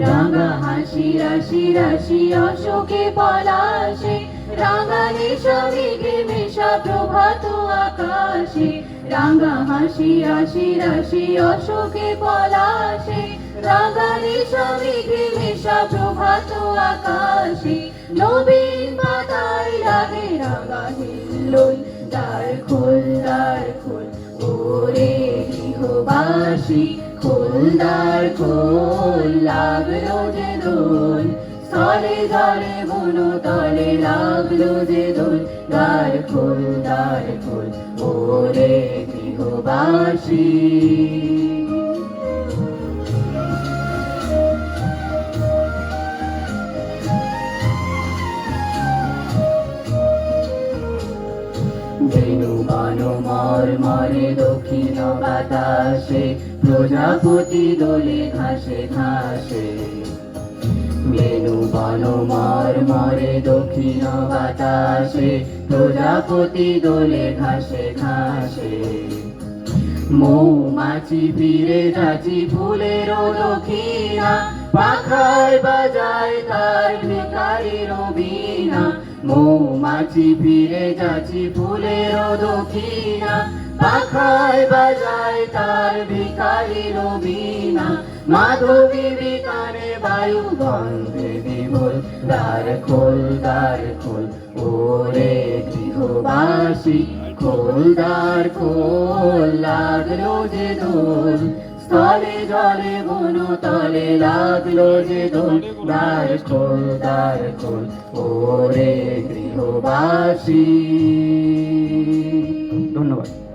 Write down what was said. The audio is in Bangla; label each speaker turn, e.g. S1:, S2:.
S1: রাঙা হাসি রাশি রাশি অশোকে পলাশে, রাঙা নেশা মেঘে মেশা প্রভাত আকাশে। রাঙা হাসি রাশি রাশি অশোকে পলাশে, রাঙা নেশা মেঘে মেশা প্রভাত আকাশে। নবীন পাতায় লাগে রাঙা হিল্লোল, দ্বার খোল দ্বার খোল ওরে গৃহবাসী, খোল দ্বার খোল লাগলো যে দোল। স্থলে জলে বনো তলে লাগলো যে দোল, দ্বার খোল ওরে গৃহবাসী। বেনু বনমর মরে দক্ষিণ বাতাসে, প্রজাপতি দোলে ঘাসে ঘাসে। বেনু বনমর মরে দক্ষিণ বাতাসে, প্রজাপতি দোলে ঘাসে ঘাসে। মৌমাছি ফিরে যাচ্ছি ফুলের দক্ষিণা, পাখায় বাজায় তার ভিখারির বীণা। মৌমাছি ফিরে যাচ্ছি ফুলের দক্ষিণা, পাখায় বাজায় তার ভিখারির বীণা। মাধবী বিতানে বায়ু গন্ধে বিভোর, দ্বার খোল ওরে গৃহবাসী, খোল দ্বার খোল লাগলো যে দোল। স্থলে জলে বনো তলে লাগলো যে দোল, দ্বার খোল ওরে গৃহবাসী। ধন্যবাদ।